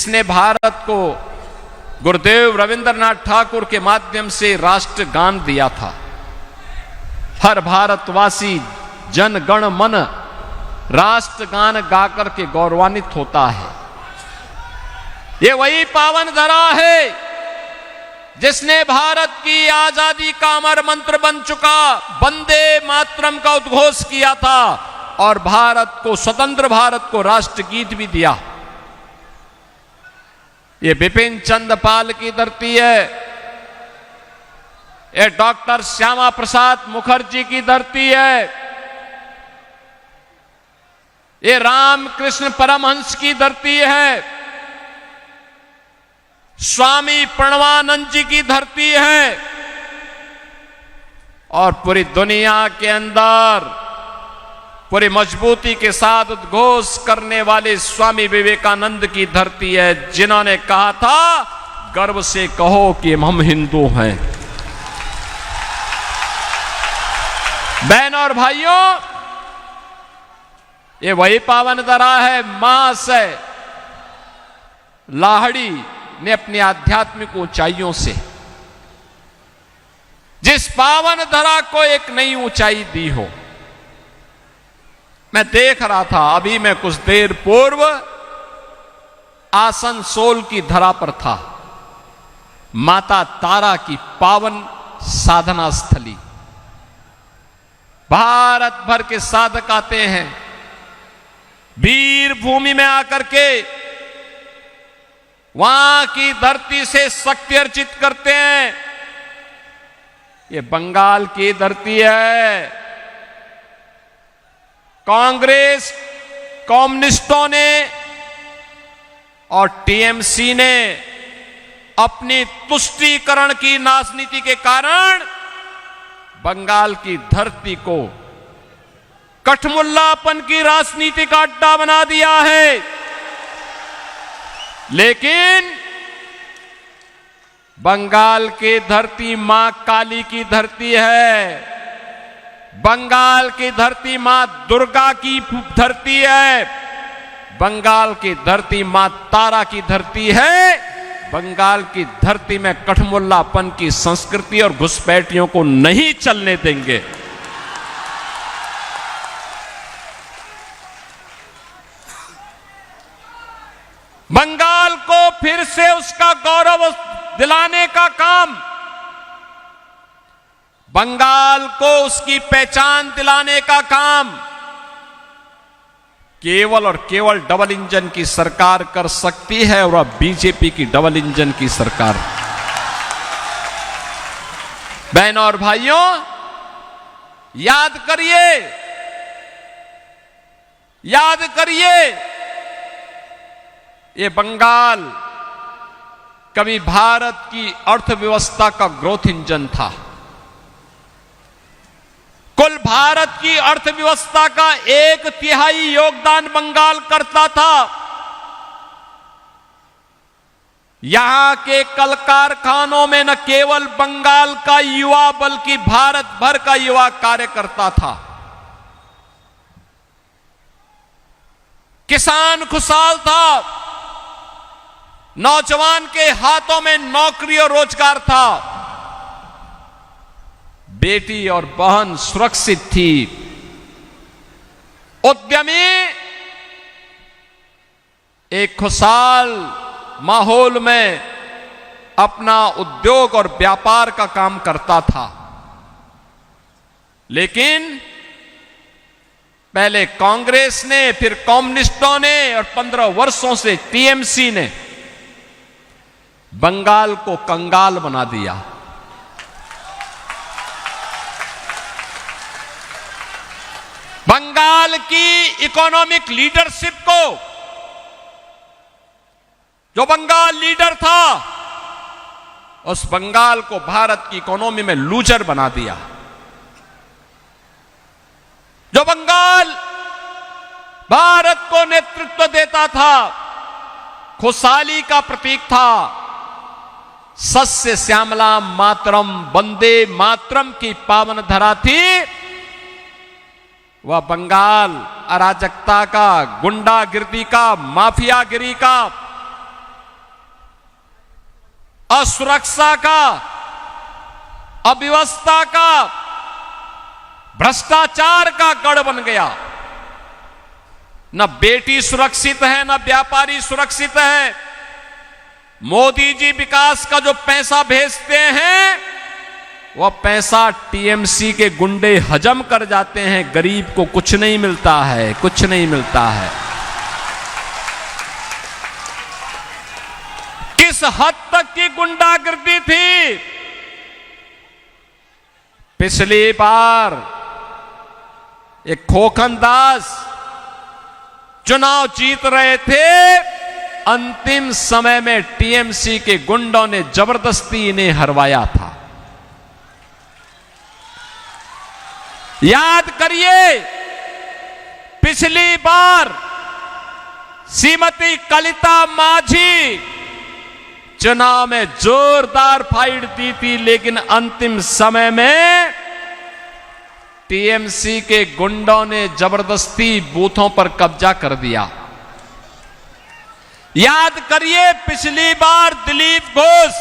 जिसने भारत को गुरुदेव रविंद्रनाथ ठाकुर के माध्यम से राष्ट्रगान दिया था। हर भारतवासी जन गण मन राष्ट्रगान गाकर के गौरवान्वित होता है। ये वही पावन धरा है जिसने भारत की आजादी का अमर मंत्र बन चुका वंदे मातरम का उद्घोष किया था और भारत को, स्वतंत्र भारत को राष्ट्रगीत भी दिया। ये बिपिन चंद्र पाल की धरती है, ये डॉक्टर श्यामा प्रसाद मुखर्जी की धरती है, ये रामकृष्ण परमहंस की धरती है, स्वामी प्रणवानंद जी की धरती है और पूरी दुनिया के अंदर पूरी मजबूती के साथ उद्घोष करने वाले स्वामी विवेकानंद की धरती है, जिन्होंने कहा था गर्व से कहो कि हम हिंदू हैं। बहनों और भाइयों, ये वही पावन धरा है। मां से लाहड़ी ने अपनी आध्यात्मिक ऊंचाइयों से जिस पावन धरा को एक नई ऊंचाई दी हो। मैं देख रहा था, अभी मैं कुछ देर पूर्व आसनसोल की धरा पर था, माता तारा की पावन साधना स्थली। भारत भर के साधक आते हैं, वीर भूमि में आकर के वहां की धरती से शक्ति अर्जित करते हैं। ये बंगाल की धरती है। कांग्रेस, कम्युनिस्टों ने और टीएमसी ने अपनी तुष्टीकरण की राजनीति के कारण बंगाल की धरती को कठमुल्लापन की राजनीति का अड्डा बना दिया है। लेकिन बंगाल की धरती मां काली की धरती है, बंगाल की धरती मां दुर्गा की धरती है, बंगाल की धरती मां तारा की धरती है। बंगाल की धरती में कठमुल्लापन की संस्कृति और घुसपैठियों को नहीं चलने देंगे। बंगाल को फिर से उसका गौरव दिलाने का काम, बंगाल को उसकी पहचान दिलाने का काम केवल और केवल डबल इंजन की सरकार कर सकती है, और बीजेपी की डबल इंजन की सरकार। बहनों और भाइयों, याद करिए, याद करिए, ये बंगाल कभी भारत की अर्थव्यवस्था का ग्रोथ इंजन था। कुल भारत की अर्थव्यवस्था का 1/3 योगदान बंगाल करता था। यहां के कल कारखानों में न केवल बंगाल का युवा बल्कि भारत भर का युवा कार्य करता था। किसान खुशहाल था, नौजवान के हाथों में नौकरी और रोजगार था, बेटी और बहन सुरक्षित थी, उद्यमी एक खुशहाल माहौल में अपना उद्योग और व्यापार का काम करता था। लेकिन पहले कांग्रेस ने, फिर कम्युनिस्टों ने और 15 वर्षों से टीएमसी ने बंगाल को कंगाल बना दिया। बंगाल की इकोनॉमिक लीडरशिप को, जो बंगाल लीडर था, उस बंगाल को भारत की इकोनॉमी में लूजर बना दिया। जो बंगाल भारत को नेतृत्व देता था, खुशहाली का प्रतीक था, सस्य श्यामला मातरम वंदे मातरम की पावन धरा थी, वह बंगाल अराजकता का, गुंडागिर्दी का, माफियागिरी का असुरक्षा का, अव्यवस्था का, भ्रष्टाचार का गढ़ बन गया। न बेटी सुरक्षित है, न व्यापारी सुरक्षित है। मोदी जी विकास का जो पैसा भेजते हैं वह पैसा टीएमसी के गुंडे हजम कर जाते हैं। गरीब को कुछ नहीं मिलता है, कुछ नहीं मिलता है। किस हद तक की गुंडागर्दी थी? पिछली बार एक खोखन दास चुनाव जीत रहे थे, अंतिम समय में टीएमसी के गुंडों ने जबरदस्ती इन्हें हरवाया था। याद करिए, पिछली बार श्रीमती कलिता माझी चुनाव में जोरदार फाइट दी थी, लेकिन अंतिम समय में टीएमसी के गुंडों ने जबरदस्ती बूथों पर कब्जा कर दिया। याद करिए, पिछली बार दिलीप घोष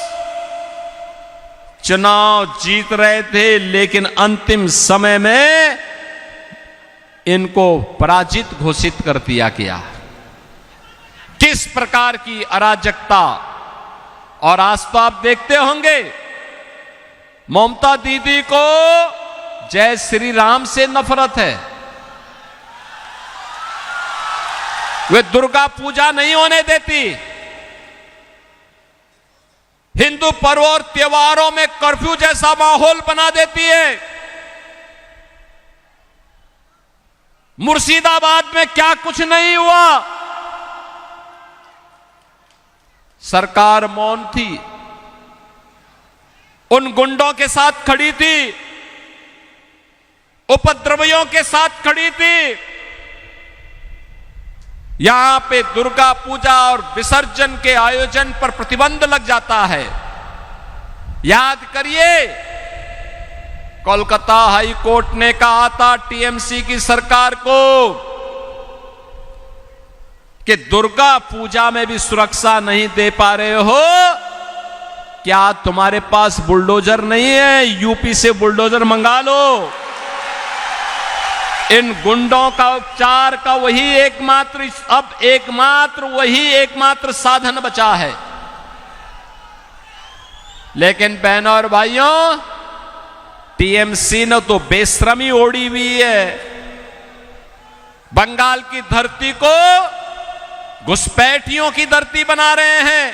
चुनाव जीत रहे थे, लेकिन अंतिम समय में इनको पराजित घोषित कर दिया गया। किस प्रकार की अराजकता! और आज तो आप देखते होंगे, ममता दीदी को जय श्री राम से नफरत है। वे दुर्गा पूजा नहीं होने देती। हिंदू पर्व और त्योहारों में कर्फ्यू जैसा माहौल बना देती है। मुर्शिदाबाद में क्या कुछ नहीं हुआ, सरकार मौन थी, उन गुंडों के साथ खड़ी थी, उपद्रवियों के साथ खड़ी थी। यहां पे दुर्गा पूजा और विसर्जन के आयोजन पर प्रतिबंध लग जाता है। याद करिए, कोलकाता हाई कोर्ट ने कहा था टीएमसी की सरकार को कि दुर्गा पूजा में भी सुरक्षा नहीं दे पा रहे हो, क्या तुम्हारे पास बुलडोजर नहीं है? यूपी से बुलडोजर मंगा लो। इन गुंडों का उपचार का वही एकमात्र साधन बचा है। लेकिन बहनों और भाइयों, टीएमसी ने तो बेशर्मी ओढ़ी हुई है। बंगाल की धरती को घुसपैठियों की धरती बना रहे हैं,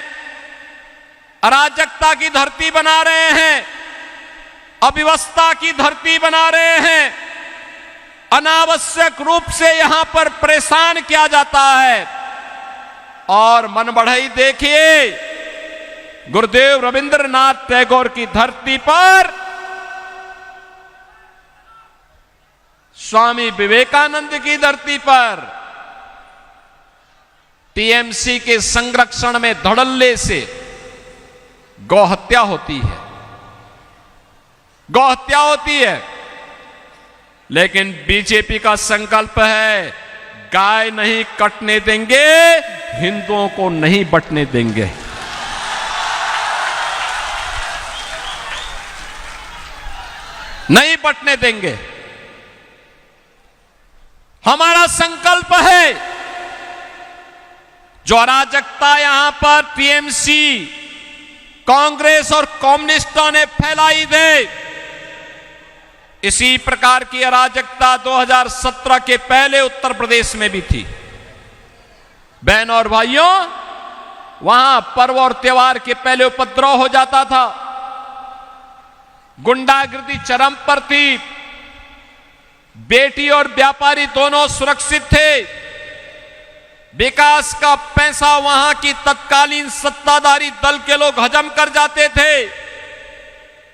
अराजकता की धरती बना रहे हैं, अव्यवस्था की धरती बना रहे हैं। अनावश्यक रूप से यहां पर परेशान किया जाता है। और मन बढ़ई देखिए, गुरुदेव रविंद्रनाथ टैगोर की धरती पर स्वामी विवेकानंद की धरती पर टीएमसी के संरक्षण में धड़ल्ले से गौहत्या होती है, गौहत्या होती है। लेकिन बीजेपी का संकल्प है, गाय नहीं कटने देंगे, हिंदुओं को नहीं बंटने देंगे। नहीं बंटने देंगे। हमारा संकल्प है, जो अराजकता यहां पर टीएमसी, कांग्रेस और कम्युनिस्टों ने फैलाई दे, इसी प्रकार की अराजकता 2017 के पहले उत्तर प्रदेश में भी थी। बहनों और भाइयों, वहां पर्व और त्योहार के पहले उपद्रव हो जाता था, गुंडागर्दी चरम पर थी, बेटी और व्यापारी दोनों सुरक्षित थे, विकास का पैसा वहां की तत्कालीन सत्ताधारी दल के लोग हजम कर जाते थे,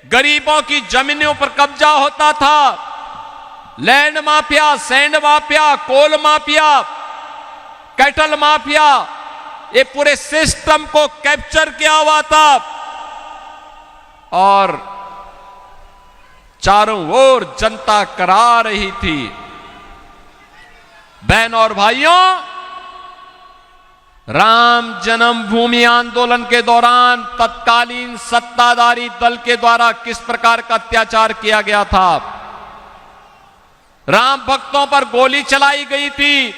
गरीबों की जमीनों पर कब्जा होता था, लैंड माफिया, सैंड माफिया, कोल माफिया, कैटल माफिया, ये पूरे सिस्टम को कैप्चर किया हुआ था। और चारों ओर जनता करा रही थी। बहनों और भाइयों, राम जन्मभूमि आंदोलन के दौरान तत्कालीन सत्ताधारी दल के द्वारा किस प्रकार का अत्याचार किया गया था। राम भक्तों पर गोली चलाई गई थी,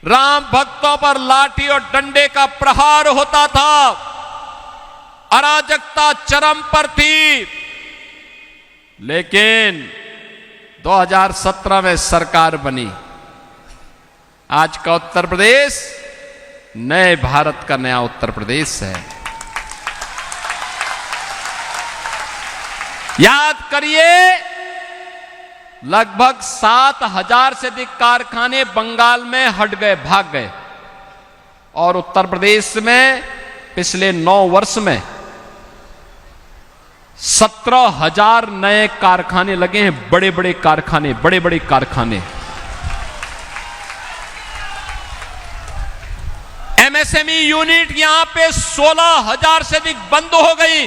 राम भक्तों पर लाठी और डंडे का प्रहार होता था, अराजकता चरम पर थी। लेकिन 2017 में सरकार बनी। आज का उत्तर प्रदेश नए भारत का नया उत्तर प्रदेश है। याद करिए, लगभग 7,000 से अधिक कारखाने बंगाल में हट गए, भाग गए, और उत्तर प्रदेश में पिछले 9 वर्ष में 17,000 नए कारखाने लगे हैं। बड़े बड़े कारखाने, बड़े बड़े कारखाने। एमएसएमई यूनिट यहां पे 16,000 से अधिक बंद हो गई।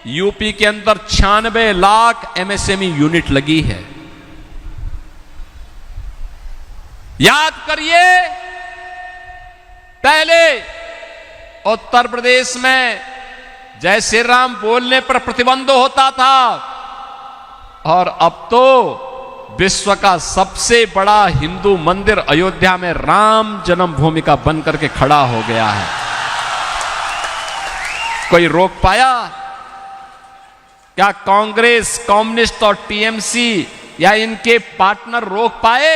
यूपी के अंदर 96 लाख एमएसएमई यूनिट लगी है। याद करिए, पहले उत्तर प्रदेश में जय श्री राम बोलने पर प्रतिबंध होता था, और अब तो विश्व का सबसे बड़ा हिंदू मंदिर अयोध्या में राम जन्मभूमि का बन करके खड़ा हो गया है। कोई रोक पाया? क्या कांग्रेस, कम्युनिस्ट और टीएमसी या इनके पार्टनर रोक पाए?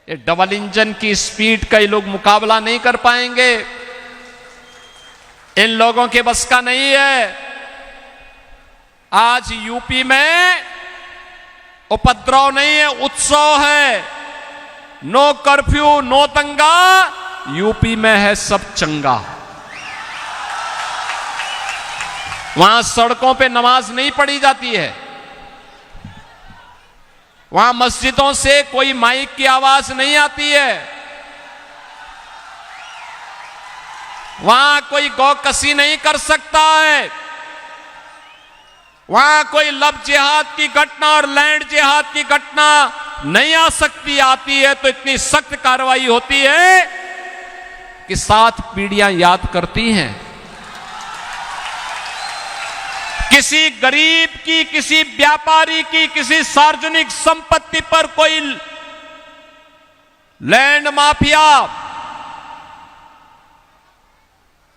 ये डबल इंजन की स्पीड का ये लोग मुकाबला नहीं कर पाएंगे। इन लोगों के बस का नहीं है। आज यूपी में उपद्रव नहीं है, उत्सव है। नो कर्फ्यू, नो दंगा, यूपी में है सब चंगा। वहां सड़कों पे नमाज नहीं पढ़ी जाती है, वहां मस्जिदों से कोई माइक की आवाज नहीं आती है, वहां कोई गौकसी नहीं कर सकता है, वहां कोई लव जिहाद की घटना और लैंड जिहाद की घटना नहीं आ सकती। आती है तो इतनी सख्त कार्रवाई होती है कि 7 पीढ़ियां याद करती हैं। किसी गरीब की, किसी व्यापारी की, किसी सार्वजनिक संपत्ति पर कोई लैंड माफिया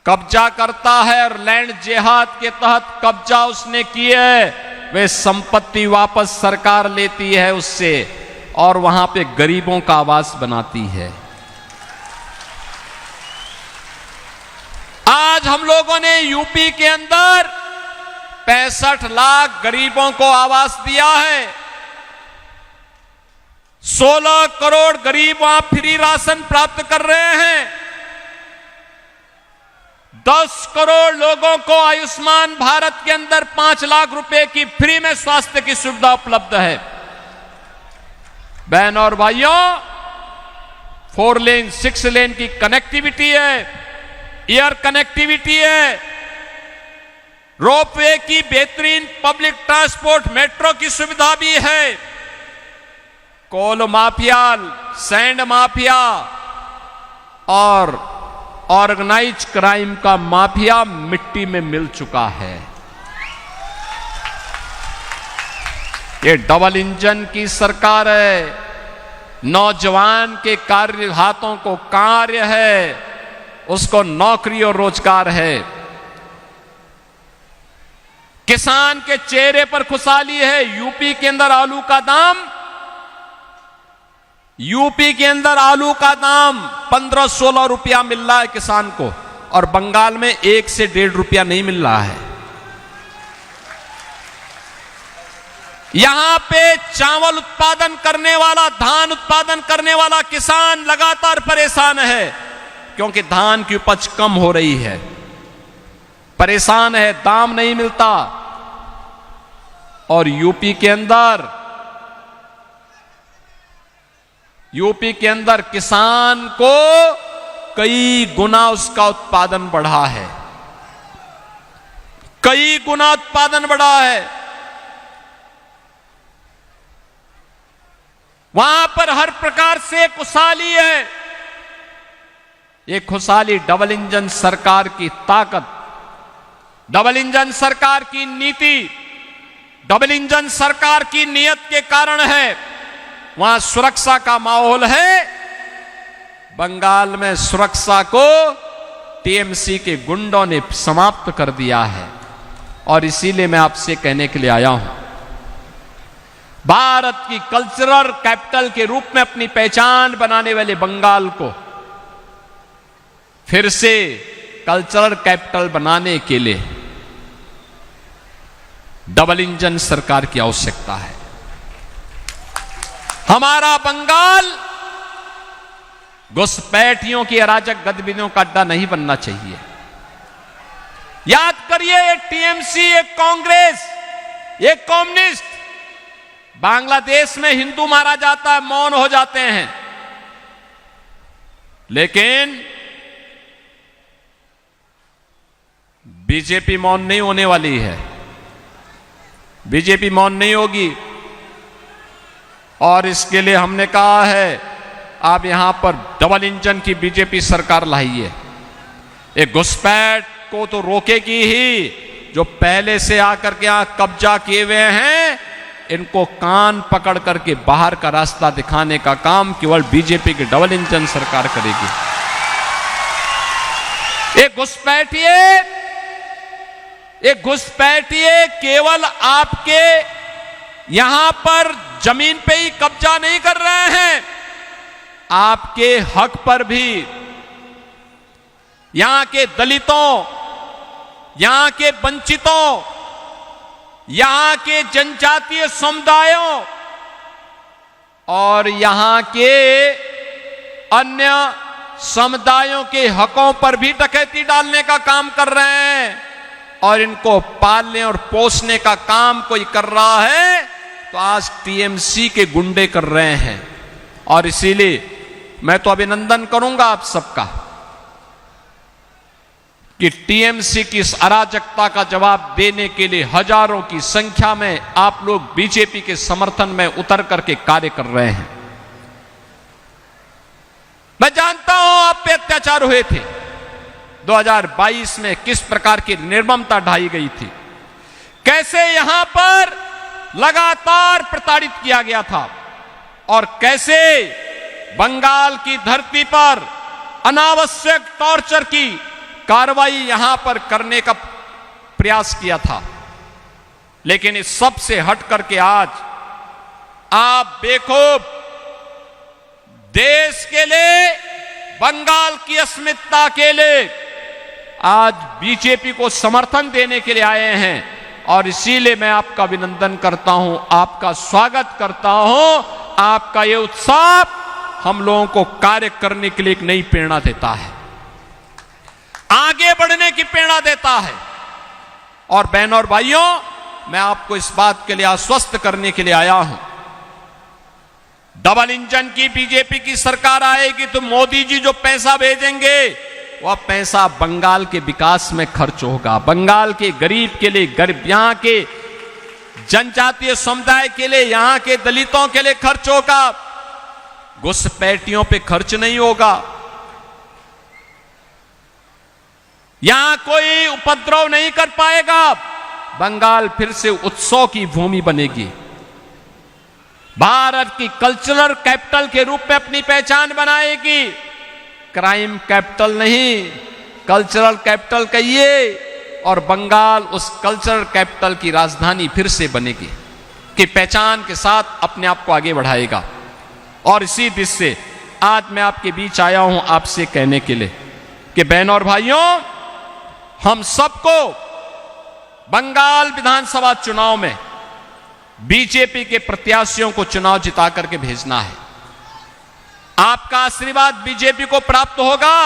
कब्जा करता है और लैंड जिहाद के तहत कब्जा उसने की है, वे संपत्ति वापस सरकार लेती है उससे, और वहां पे गरीबों का आवास बनाती है। आज हम लोगों ने यूपी के अंदर 65 लाख गरीबों को आवास दिया है। 16 करोड़ गरीब वहां फ्री राशन प्राप्त कर रहे हैं। 10 करोड़ लोगों को आयुष्मान भारत के अंदर 5 लाख रुपए की फ्री में स्वास्थ्य की सुविधा उपलब्ध है। बहन और भाइयों, 4 लेन 6 लेन की कनेक्टिविटी है, एयर कनेक्टिविटी है, रोपवे की बेहतरीन पब्लिक ट्रांसपोर्ट मेट्रो की सुविधा भी है। कोल माफिया, सैंड माफिया और ऑर्गेनाइज क्राइम का माफिया मिट्टी में मिल चुका है। ये डबल इंजन की सरकार है। नौजवान के कार्य हाथों को कार्य है, उसको नौकरी और रोजगार है। किसान के चेहरे पर खुशहाली है। यूपी के अंदर आलू का दाम 15-16 रुपया मिल रहा है किसान को, और बंगाल में 1 से 1.5 रुपया नहीं मिल रहा है। यहां पे चावल उत्पादन करने वाला, धान उत्पादन करने वाला किसान लगातार परेशान है, क्योंकि धान की उपज कम हो रही है। परेशान है, दाम नहीं मिलता। और यूपी के अंदर किसान को कई गुना उसका उत्पादन बढ़ा है, कई गुना उत्पादन बढ़ा है। वहां पर हर प्रकार से खुशहाली है। ये खुशहाली डबल इंजन सरकार की ताकत, डबल इंजन सरकार की नीति, डबल इंजन सरकार की नीयत के कारण है। वहां सुरक्षा का माहौल है। बंगाल में सुरक्षा को टीएमसी के गुंडों ने समाप्त कर दिया है। और इसीलिए मैं आपसे कहने के लिए आया हूं, भारत की कल्चरल कैपिटल के रूप में अपनी पहचान बनाने वाले बंगाल को फिर से कल्चरल कैपिटल बनाने के लिए डबल इंजन सरकार की आवश्यकता है। हमारा बंगाल घुसपैठियों की अराजक गतिविधियों का अड्डा नहीं बनना चाहिए। याद करिए, ये टीएमसी, ये कांग्रेस, ये कम्युनिस्ट बांग्लादेश में हिंदू मारा जाता है, मौन हो जाते हैं, लेकिन बीजेपी मौन नहीं होने वाली है। बीजेपी मौन नहीं होगी। और इसके लिए हमने कहा है, आप यहां पर डबल इंजन की बीजेपी सरकार लाइए। एक घुसपैठ को तो रोकेगी ही, जो पहले से आकर के यहां कब्जा किए हुए हैं, इनको कान पकड़ करके बाहर का रास्ता दिखाने का काम केवल बीजेपी की डबल इंजन सरकार करेगी। एक घुसपैठिए केवल आपके यहां पर जमीन पे ही कब्जा नहीं कर रहे हैं, आपके हक पर भी यहां के दलितों, यहां के वंचितों, यहां के जनजातीय समुदायों और यहां के अन्य समुदायों के हकों पर भी डकैती डालने का काम कर रहे हैं। और इनको पालने और पोसने का काम कोई कर रहा है तो आज टीएमसी के गुंडे कर रहे हैं। और इसीलिए मैं तो अभिनंदन करूंगा आप सबका कि टीएमसी की इस अराजकता का जवाब देने के लिए हजारों की संख्या में आप लोग बीजेपी के समर्थन में उतर करके कार्य कर रहे हैं। मैं जानता हूं आप पे अत्याचार हुए थे। 2022 में किस प्रकार की निर्ममता ढाई गई थी, कैसे यहां पर लगातार प्रताड़ित किया गया था और कैसे बंगाल की धरती पर अनावश्यक टॉर्चर की कार्रवाई यहां पर करने का प्रयास किया था। लेकिन इस सब से हट करके आज आप बेखूब देश के लिए, बंगाल की अस्मिता के लिए आज बीजेपी को समर्थन देने के लिए आए हैं। और इसीलिए मैं आपका अभिनंदन करता हूं, आपका स्वागत करता हूं। आपका ये उत्साह हम लोगों को कार्य करने के लिए एक नई प्रेरणा देता है, आगे बढ़ने की प्रेरणा देता है। और बहनों और भाइयों, मैं आपको इस बात के लिए आश्वस्त करने के लिए आया हूं, डबल इंजन की बीजेपी की सरकार आएगी तो मोदी जी जो पैसा भेजेंगे वह पैसा बंगाल के विकास में खर्च होगा, बंगाल के गरीब के लिए, गरीब यहां के जनजातीय समुदाय के लिए, यहां के दलितों के लिए खर्च होगा, घुसपैठियों पे खर्च नहीं होगा। यहां कोई उपद्रव नहीं कर पाएगा। बंगाल फिर से उत्सव की भूमि बनेगी। भारत की कल्चरल कैपिटल के रूप में अपनी पहचान बनाएगी। क्राइम कैपिटल नहीं, कल्चरल कैपिटल कहिए। और बंगाल उस कल्चरल कैपिटल की राजधानी फिर से बनेगी, कि पहचान के साथ अपने आप को आगे बढ़ाएगा। और इसी दिशा से आज मैं आपके बीच आया हूं आपसे कहने के लिए कि बहनों और भाइयों, हम सबको बंगाल विधानसभा चुनाव में बीजेपी के प्रत्याशियों को चुनाव जिता करके भेजना है। आपका आशीर्वाद बीजेपी को प्राप्त होगा,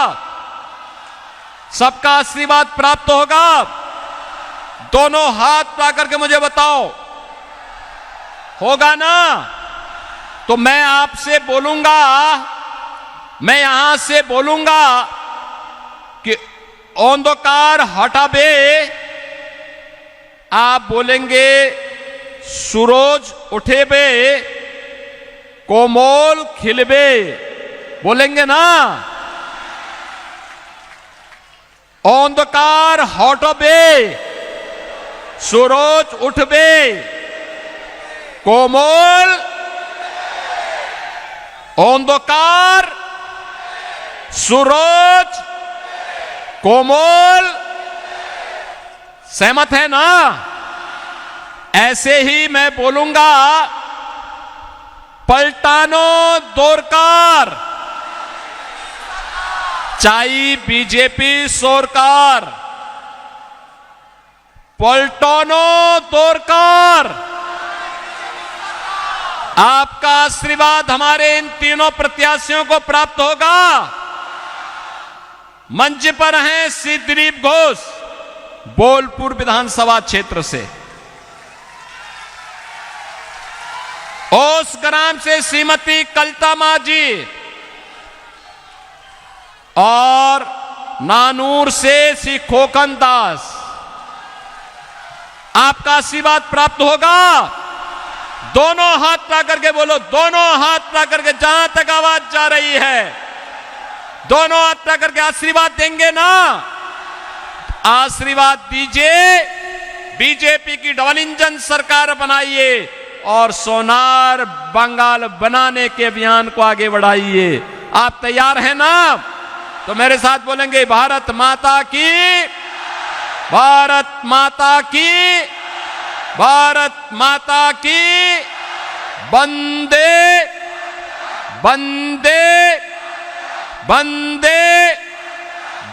सबका आशीर्वाद प्राप्त होगा। दोनों हाथ उठा करके मुझे बताओ, होगा ना? तो मैं आपसे बोलूंगा, मैं यहां से बोलूंगा कि अंधकार हटाबे, आप बोलेंगे सूरज उठेबे, कोमल खिलबे, बोलेंगे ना? अंधकार हटबे, सूरज उठबे, कोमल अंधकार सूरज कोमल। सहमत है ना? ऐसे ही मैं बोलूंगा, पलटानो दोरकार, चाई बीजेपी सोरकार, पलटानो दोरकार। आपका आशीर्वाद हमारे इन तीनों प्रत्याशियों को प्राप्त होगा। मंच पर हैं श्री दिलीप घोष, बोलपुर विधानसभा क्षेत्र से। ओस ग्राम से श्रीमती कलता माजी और नानूर से श्री खोखन दास। आपका आशीर्वाद प्राप्त होगा। दोनों हाथ ला करके बोलो, दोनों हाथ ला करके, जहां तक आवाज जा रही है, दोनों हाथ ला करके आशीर्वाद देंगे ना? आशीर्वाद दीजिए, बीजेपी की डबल इंजन सरकार बनाइए और सोनार बंगाल बनाने के अभियान को आगे बढ़ाइए। आप तैयार हैं ना? तो मेरे साथ बोलेंगे, भारत माता की, भारत माता की, भारत माता की, वंदे वंदे वंदे